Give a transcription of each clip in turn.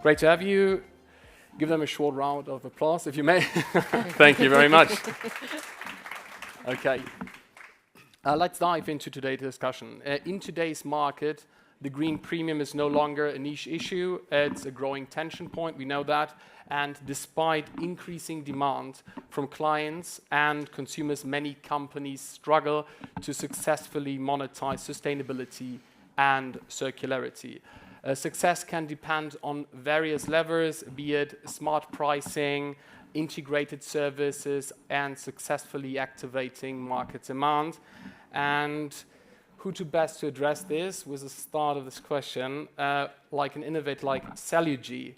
Great to have you. Give them a short round of applause, if you may. Thank you very much. Okay. Let's dive into today's discussion. In today's market, the green premium is no longer a niche issue. It's a growing tension point, we know that. And despite increasing demand from clients and consumers, many companies struggle to successfully monetize sustainability and circularity. Success can depend on various levers, be it smart pricing, integrated services, and successfully activating market demand. And who to best to address this with the start of this question, like an innovator like Cellugy.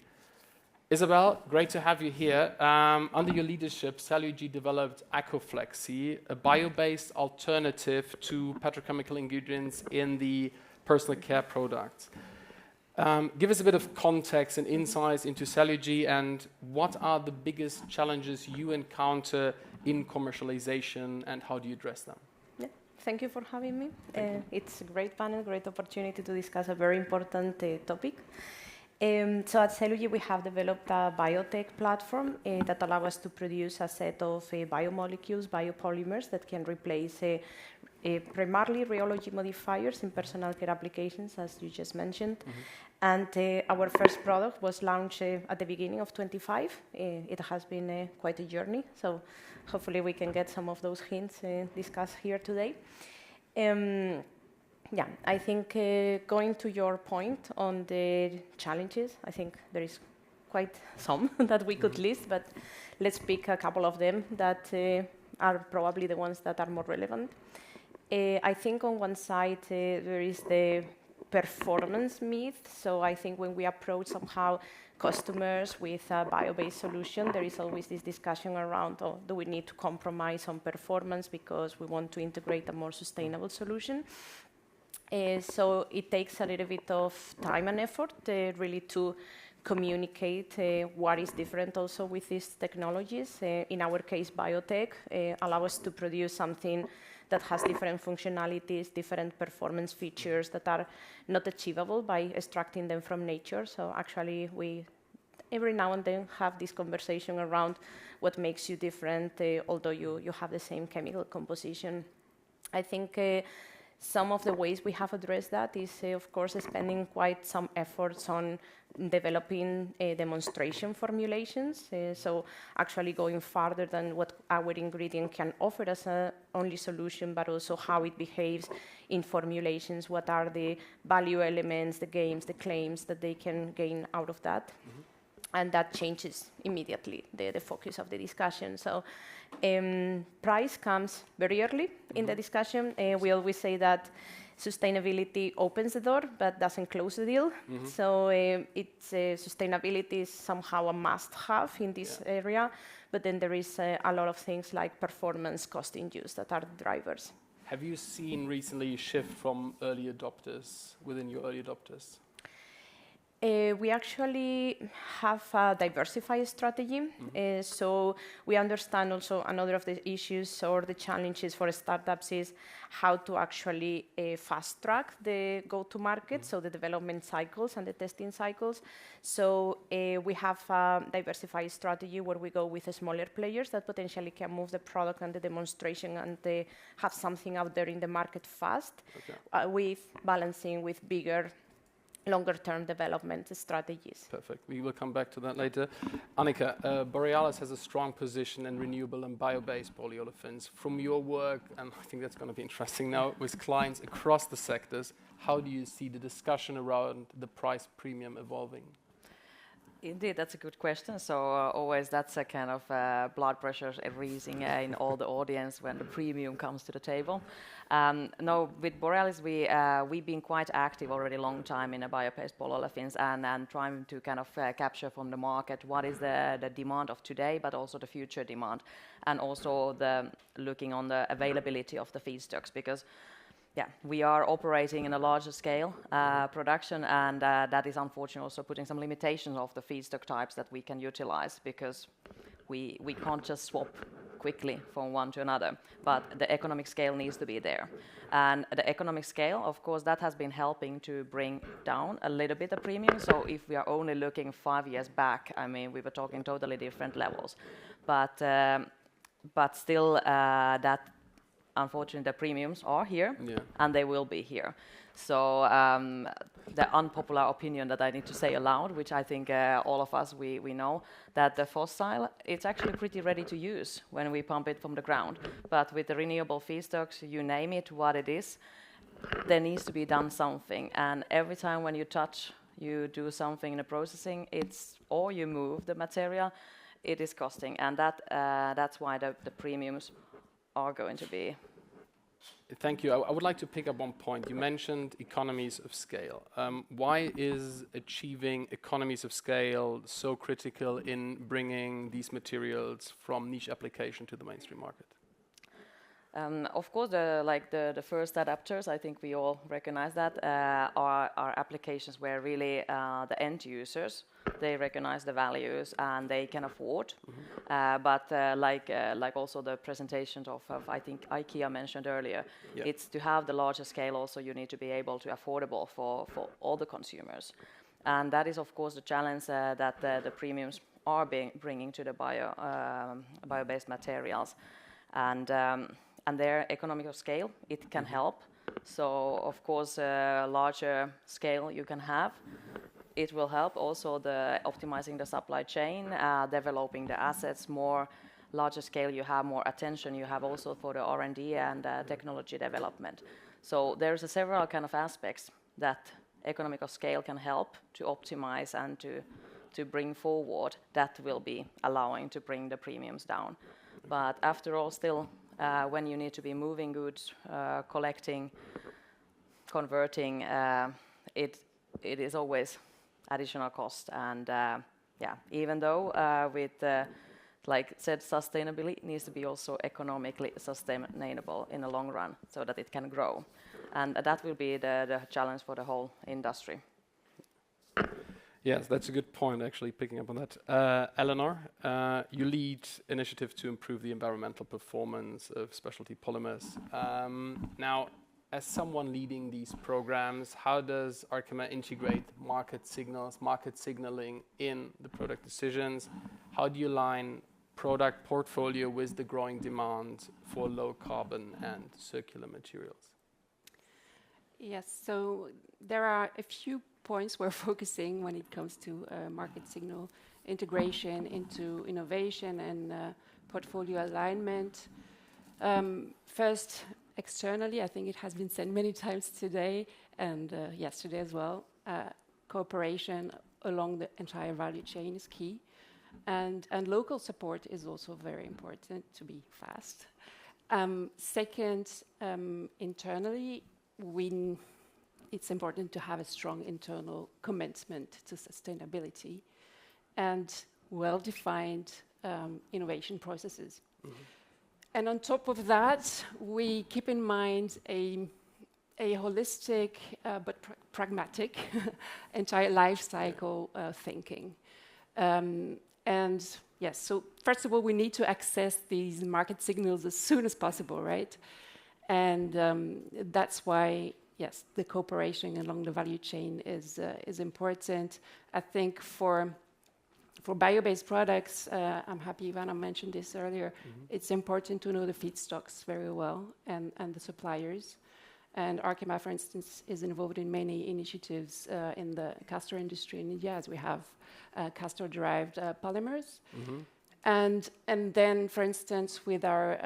Isabel, great to have you here. Under your leadership, Cellugy developed EcoFlexi, a bio-based alternative to petrochemical ingredients in the personal care products. Give us a bit of context and insights into Cellugy, and what are the biggest challenges you encounter in commercialization, and how do you address them? Yeah, thank you for having me. It's a great panel, great opportunity to discuss a very important topic. So at Cellugy, we have developed a biotech platform that allows us to produce a set of biomolecules, biopolymers that can replace primarily rheology modifiers in personal care applications, as you just mentioned. And our first product was launched at the beginning of 25. It has been quite a journey, so hopefully we can get some of those hints discussed here today. Yeah, I think going to your point on the challenges, I think there is quite some that we could list, but let's pick a couple of them that are probably the ones that are more relevant. I think on one side there is the performance myth. So I think when we approach somehow customers with a bio-based solution, there is always this discussion around, oh, do we need to compromise on performance because we want to integrate a more sustainable solution? So it takes a little bit of time and effort really to communicate what is different also with these technologies. In our case, biotech allow us to produce something that has different functionalities, different performance features that are not achievable by extracting them from nature. So actually, we every now and then have this conversation around what makes you different, although you have the same chemical composition. I think some of the ways we have addressed that is, of course, spending quite some efforts on developing demonstration formulations. So actually going farther than what our ingredient can offer as a only solution, but also how it behaves in formulations, what are the value elements, the gains, the claims that they can gain out of that. And that changes immediately the focus of the discussion. So price comes very early in the discussion. We always say that sustainability opens the door, but doesn't close the deal. So sustainability is somehow a must-have in this area, but then there is a lot of things like performance, cost in use that are the drivers. Have you seen recently a shift from early adopters within your early adopters? We actually have a diversified strategy. So we understand also another of the issues or the challenges for startups is how to actually fast track the go-to-market, so the development cycles and the testing cycles. So we have a diversified strategy where we go with the smaller players that potentially can move the product and the demonstration and have something out there in the market fast, with balancing with bigger longer-term development strategies. Perfect. We will come back to that later. Annika, Borealis has a strong position in renewable and bio-based polyolefins. From your work, and I think that's going to be interesting now, with clients across the sectors, how do you see the discussion around the price premium evolving? Indeed, that's a good question. So always that's a kind of blood pressure raising in all the audience when the premium comes to the table. No, with Borealis, we've been quite active already a long time in a bio-based polyolefins and trying to kind of capture from the market what is the demand of today, but also the future demand, and also the looking on the availability of the feedstocks, because we are operating in a larger scale production, and that is unfortunately also putting some limitations of the feedstock types that we can utilize, because we can't just swap quickly from one to another, but the economic scale needs to be there. And the economic scale, of course, that has been helping to bring down a little bit the premium. So if we are only looking 5 years back, I mean, we were talking totally different levels. But still, that unfortunately, the premiums are here, and they will be here. So the unpopular opinion that I need to say aloud, which I think all of us, we know, that the fossil, it's actually pretty ready to use when we pump it from the ground. But with the renewable feedstocks, you name it, what it is, there needs to be done something. And every time when you do something in the processing, or you move the material, it is costing. And that's why the premiums are going to be. Thank you. I would like to pick up one point. You mentioned economies of scale. Why is achieving economies of scale so critical in bringing these materials from niche application to the mainstream market? Of course, the first adapters, I think we all recognize that, are applications where really the end users, they recognize the values and they can afford. But like also the presentations of I think IKEA mentioned earlier, it's to have the larger scale also you need to be able to affordable for all the consumers. And that is of course the challenge that the premiums are bringing to the bio-based materials. And their economic of scale, it can help. So of course, larger scale you can have, it will help. Also the optimizing the supply chain, developing the assets more. Larger scale you have more attention you have also for the R&D and technology development. So there's several kind of aspects that economic of scale can help to optimize and to bring forward that will be allowing to bring the premiums down. But after all, still, when you need to be moving goods, collecting, converting, it is always additional cost. And even though with, like said, sustainability needs to be also economically sustainable in the long run so that it can grow. And that will be the challenge for the whole industry. Yes, that's a good point, actually, picking up on that. Eleanor, you lead initiatives to improve the environmental performance of specialty polymers. Now, as someone leading these programs, how does Arkema integrate market signals, market signaling in the product decisions? How do you align product portfolio with the growing demand for low carbon and circular materials? Yes, so there are a few points we're focusing when it comes to market signal integration into innovation and portfolio alignment. First, externally, I think it has been said many times today and yesterday as well, cooperation along the entire value chain is key. And local support is also very important to be fast. Second, internally, it's important to have a strong internal commitment to sustainability and well-defined innovation processes. And on top of that, we keep in mind a holistic but pragmatic entire life cycle thinking. And yes, so first of all, we need to access these market signals as soon as possible, right? And that's why, yes, the cooperation along the value chain is important. I think for bio-based products, I'm happy Ivana mentioned this earlier, it's important to know the feedstocks very well and the suppliers. And Arkema, for instance, is involved in many initiatives in the castor industry in India, as we have castor-derived polymers. And then, for instance, with our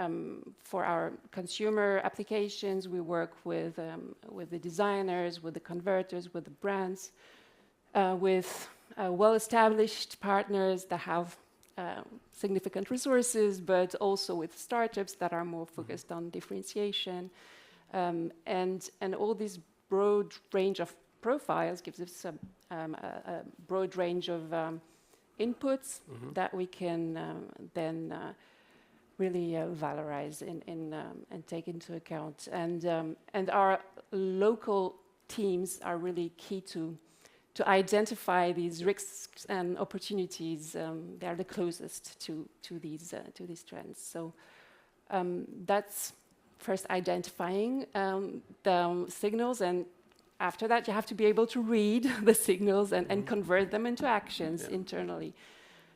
for our consumer applications, we work with the designers, with the converters, with the brands, with well-established partners that have significant resources, but also with startups that are more focused on differentiation. And all this broad range of profiles gives us a broad range of inputs that we can then really valorize and take into account. And our local teams are really key to to identify these risks and opportunities. They are the closest to these trends. So that's first identifying the signals, and after that you have to be able to read the signals and convert them into actions internally.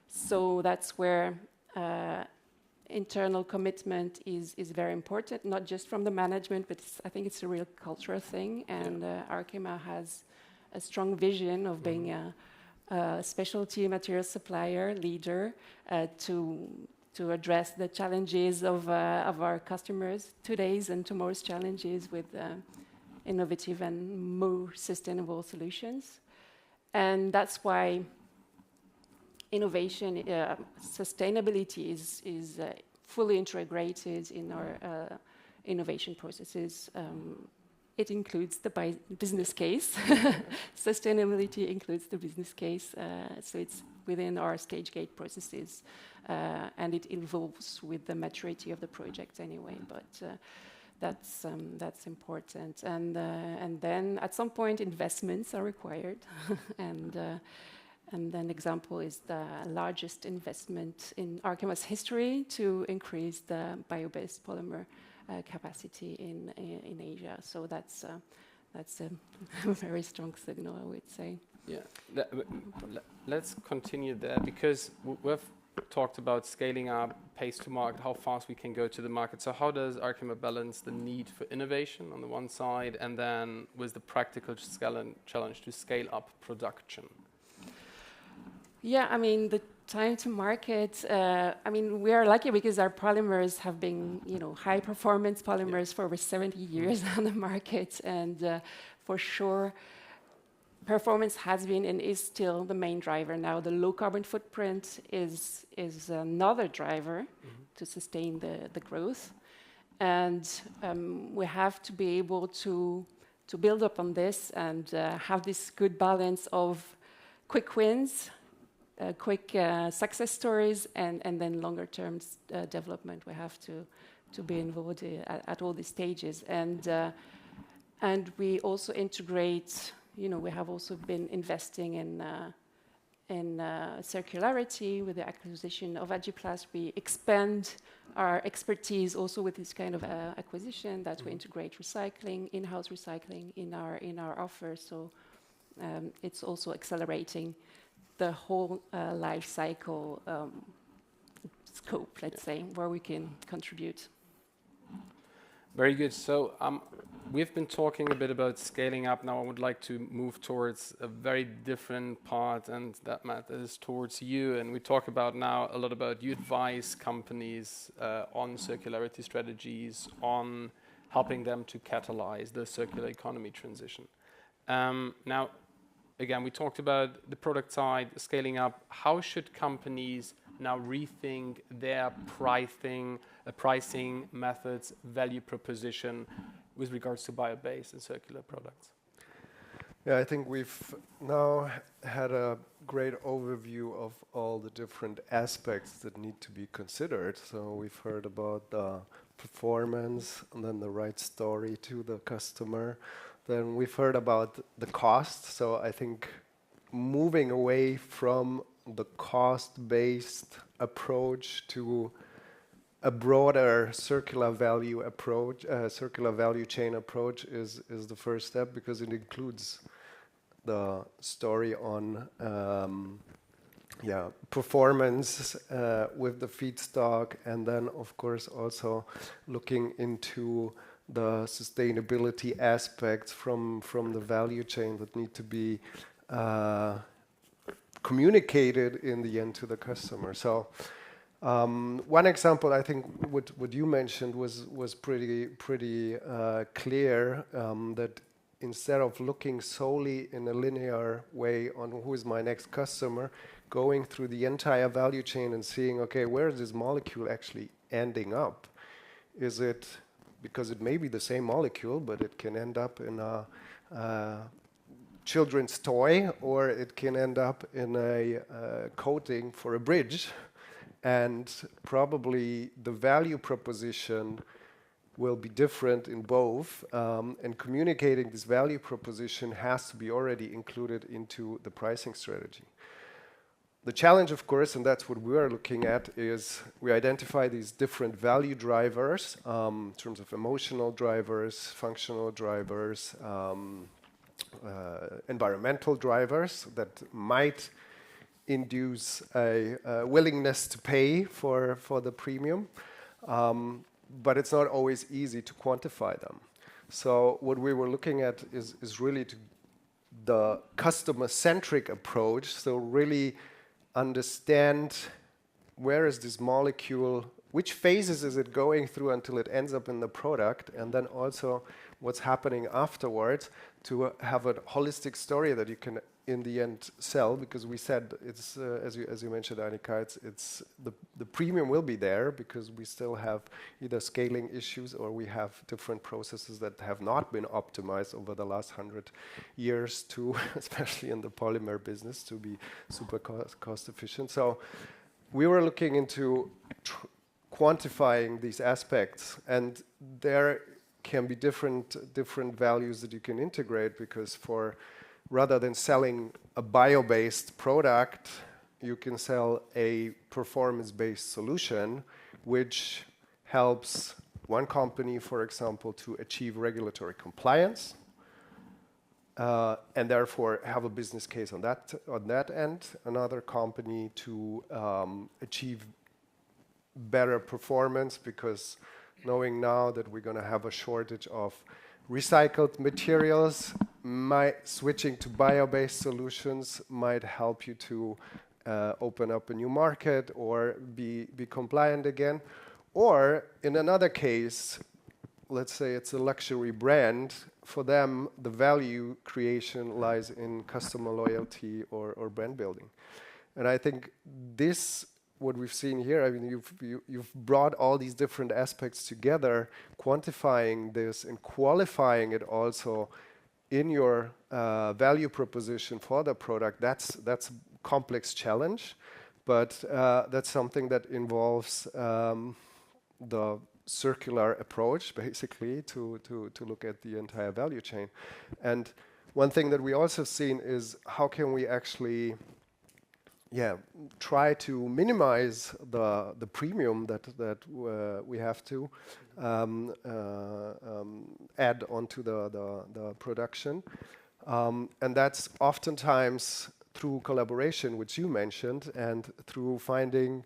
So that's where internal commitment is very important, not just from the management, but I think it's a real cultural thing. And Arkema has a strong vision of being a specialty material supplier leader to address the challenges of our customers, today's and tomorrow's challenges with innovative and more sustainable solutions. And that's why innovation, sustainability is fully integrated in our innovation processes. It includes the business case. Sustainability includes the business case, so it's within our stage gate processes, and it evolves with the maturity of the project anyway. But that's important. And then at some point, investments are required, and then example is the largest investment in Arkema's history to increase the bio-based polymer capacity in Asia. So that's a very strong signal, I would say. Yeah, let's continue there, because we've talked about scaling up, pace to market, how fast we can go to the market. So how does Arkema balance the need for innovation on the one side, and then with the practical challenge to scale up production? Yeah, I mean, the time to market, I mean, we are lucky because our polymers have been, high performance polymers for over 70 years on the market. And for sure, performance has been and is still the main driver. Now, the low carbon footprint is another driver to sustain the growth. And we have to be able to build up on this and have this good balance of quick wins, quick success stories, and then longer term development. We have to be involved at all these stages. And we also integrate, we have also been investing in circularity with the acquisition of Agiplast. We expand our expertise also with this kind of acquisition, that we integrate recycling, in-house recycling in our offer. So it's also accelerating the whole life cycle scope, let's say, where we can contribute. Very good. So we've been talking a bit about scaling up. Now I would like to move towards a very different part, and that matter is towards you. And we talk about now a lot about you advise companies on circularity strategies, on helping them to catalyze the circular economy transition. Now, again, we talked about the product side, scaling up. How should companies now rethink their pricing methods, value proposition with regards to bio-based and circular products? Yeah, I think we've now had a great overview of all the different aspects that need to be considered. So we've heard about the performance and then the right story to the customer. Then we've heard about the cost. So I think moving away from the cost-based approach to a broader circular value approach, circular value chain approach is the first step, because it includes the story on performance with the feedstock, and then of course also looking into the sustainability aspects from the value chain that need to be communicated in the end to the customer. So one example, I think what you mentioned was pretty clear, that instead of looking solely in a linear way on who is my next customer, going through the entire value chain and seeing, okay, where is this molecule actually ending up? Is it, because it may be the same molecule, but it can end up in a children's toy, or it can end up in a coating for a bridge. And probably the value proposition will be different in both, and communicating this value proposition has to be already included into the pricing strategy. The challenge, of course, and that's what we are looking at, is we identify these different value drivers in terms of emotional drivers, functional drivers, environmental drivers that might induce a willingness to pay for the premium, but it's not always easy to quantify them. So what we were looking at is really the customer-centric approach, so really understand where is this molecule, which phases is it going through until it ends up in the product, and then also what's happening afterwards to have a holistic story that you can in the end sell, because we said it's as you mentioned, Annika, it's the premium will be there because we still have either scaling issues or we have different processes that have not been optimized over the last 100 years to, especially in the polymer business, to be super cost efficient. So we were looking into quantifying these aspects, and there can be different values that you can integrate, because rather than selling a bio-based product, you can sell a performance-based solution which helps one company, for example, to achieve regulatory compliance, and therefore have a business case on that end. Another company to achieve better performance, because knowing now that we're going to have a shortage of recycled materials, switching to bio-based solutions might help you to open up a new market or be compliant again. Or in another case, let's say it's a luxury brand, for them the value creation lies in customer loyalty or brand building. And I think this, what we've seen here, I mean, you've brought all these different aspects together, quantifying this and qualifying it also in your value proposition for the product. That's a complex challenge, but that's something that involves the circular approach, basically, to look at the entire value chain. And one thing that we also have seen is how can we actually try to minimize the premium that we have to add onto the production, and that's oftentimes through collaboration, which you mentioned, and through finding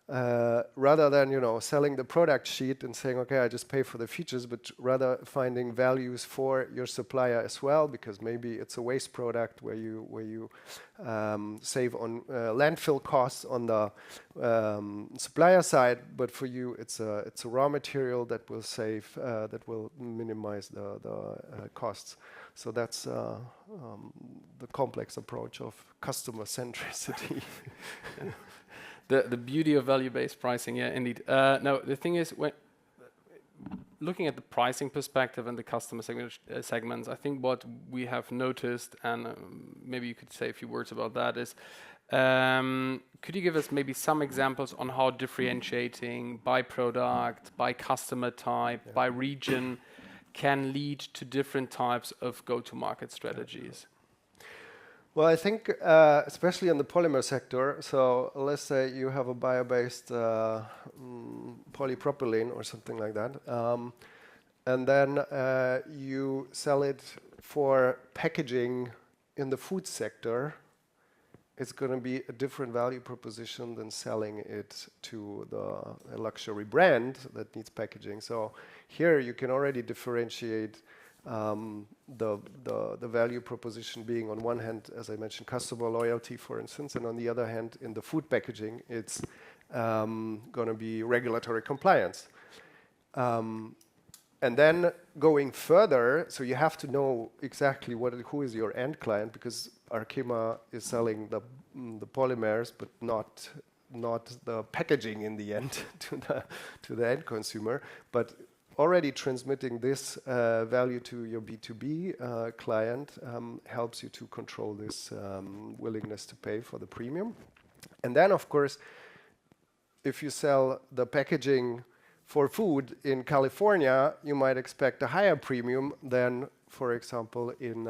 rather than selling the product sheet and saying, okay, I just pay for the features, but rather finding values for your supplier as well, because maybe it's a waste product where you save on landfill costs on the supplier side, but for you it's a raw material that will save that will minimize the costs. So that's the complex approach of customer centricity. The beauty of value-based pricing, yeah, indeed. Now, the thing is, when looking at the pricing perspective and the customer segments, I think what we have noticed, and maybe you could say a few words about that, is could you give us maybe some examples on how differentiating by product, by customer type, by region can lead to different types of go-to-market strategies? Well, I think especially in the polymer sector, so let's say you have a bio-based polypropylene or something like that, and then you sell it for packaging in the food sector. It's going to be a different value proposition than selling it to a luxury brand that needs packaging. So here you can already differentiate the value proposition being, on one hand, as I mentioned, customer loyalty, for instance, and on the other hand, in the food packaging, it's going to be regulatory compliance. And then going further, so you have to know exactly who is your end client, because Arkema is selling the polymers, but not the packaging in the end to the end consumer, but already transmitting this value to your B2B client helps you to control this willingness to pay for the premium. And then, of course, if you sell the packaging for food in California, you might expect a higher premium than, for example, in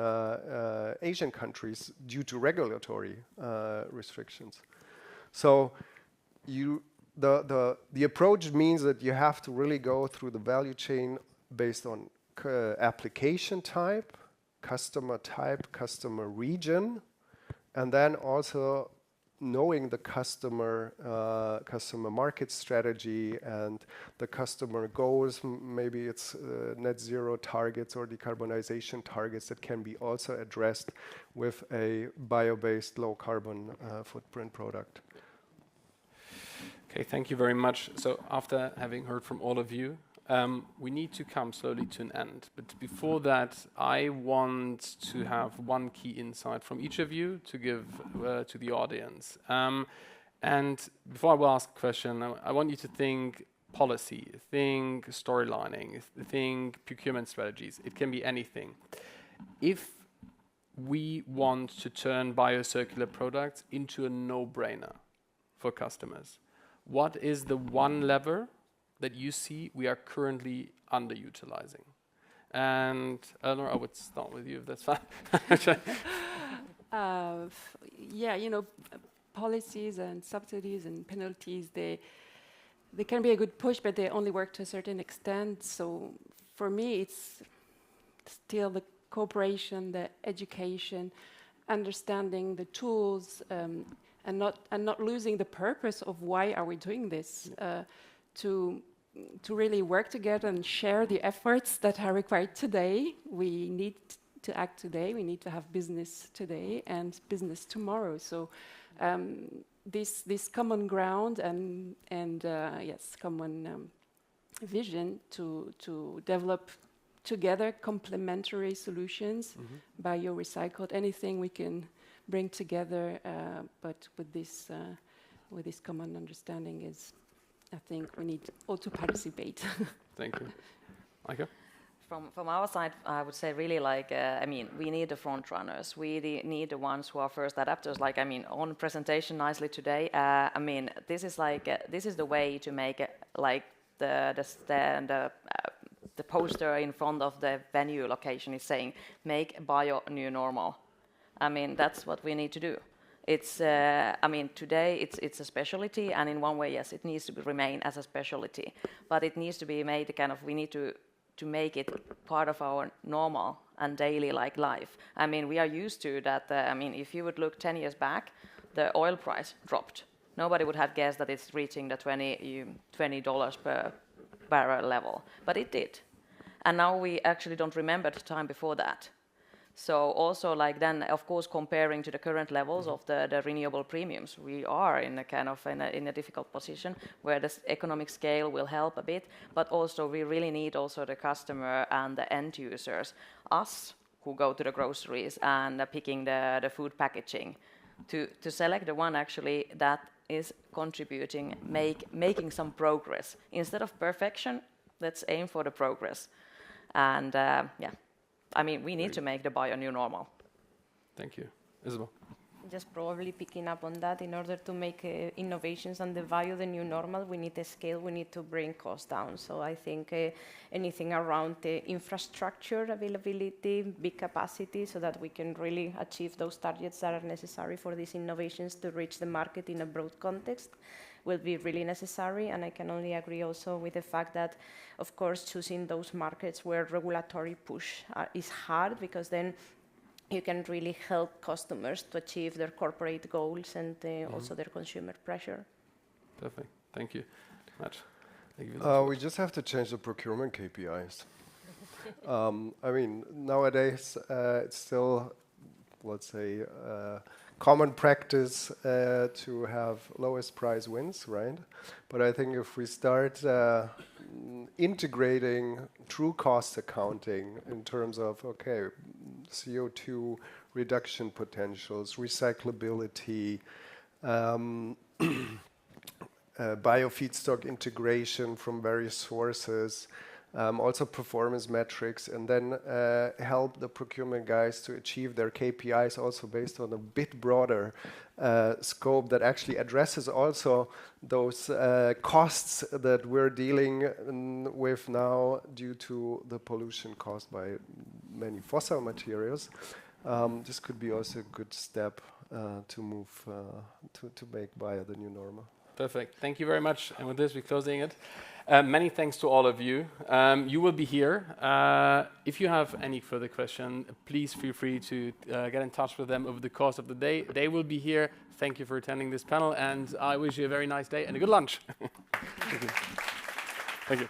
Asian countries due to regulatory restrictions. So the approach means that you have to really go through the value chain based on application type, customer region, and then also knowing the customer market strategy and the customer goals. Maybe it's net zero targets or decarbonization targets that can be also addressed with a bio-based low carbon footprint product. Okay, thank you very much. So after having heard from all of you, we need to come slowly to an end. But before that, I want to have one key insight from each of you to give to the audience. And before I will ask a question, I want you to think policy, think storylining, think procurement strategies. It can be anything. If we want to turn biocircular products into a no-brainer for customers, what is the one lever that you see we are currently underutilizing? And Eleanor, I would start with you if that's fine. Yeah, you know, policies and subsidies and penalties, they can be a good push, but they only work to a certain extent. So for me, it's still the cooperation, the education, understanding the tools, and not losing the purpose of why are we doing this, to really work together and share the efforts that are required today. We need to act today. We need to have business today and business tomorrow. So this common ground and yes, common vision to develop together complementary solutions, bio-recycled, anything we can bring together, but with this common understanding is, I think we need all to participate. Thank you. Annika? From our side, I would say really like, I mean, we need the front runners. We need the ones who are first adapters. Like, I mean, on presentation nicely today, I mean, this is like, this is the way to make it, like the poster in front of the venue location is saying, make bio new normal. I mean, that's what we need to do. It's, I mean, today it's a specialty, and in one way, yes, it needs to remain as a specialty, but it needs to be made kind of, we need to make it part of our normal and daily like life. I mean, we are used to that. I mean, if you would look 10 years back, the oil price dropped. Nobody would have guessed that it's reaching the $20 per barrel level, but it did. And now we actually don't remember the time before that. So also like then, of course, comparing to the current levels of the renewable premiums, we are in a kind of in a difficult position where the economic scale will help a bit, but also we really need also the customer and the end users, us who go to the groceries and picking the food packaging, to select the one actually that is contributing, making some progress. Instead of perfection, let's aim for the progress. And yeah. I mean, we need to make the bio new normal. Thank you. Isabel? Just probably picking up on that, in order to make innovations and the bio the new normal, we need a scale, we need to bring costs down. So I think anything around the infrastructure availability, big capacity, so that we can really achieve those targets that are necessary for these innovations to reach the market in a broad context, will be really necessary. And I can only agree also with the fact that, of course, choosing those markets where regulatory push is hard, because then you can really help customers to achieve their corporate goals and also their consumer pressure. Perfect. Thank you. Matt? We just have to change the procurement KPIs. I mean, nowadays, it's still, let's say, common practice to have lowest price wins, right? But I think if we start integrating true cost accounting in terms of, okay, CO2 reduction potentials, recyclability, biofeedstock integration from various sources, also performance metrics, and then help the procurement guys to achieve their KPIs also based on a bit broader scope that actually addresses also those costs that we're dealing with now due to the pollution caused by many fossil materials. This could be also a good step to move to make bio the new normal. Perfect. Thank you very much. And with this, we're closing it. Many thanks to all of you. You will be here. If you have any further question, please feel free to get in touch with them over the course of the day. They will be here. Thank you for attending this panel, and I wish you a very nice day and a good lunch. Thank you. Thank you.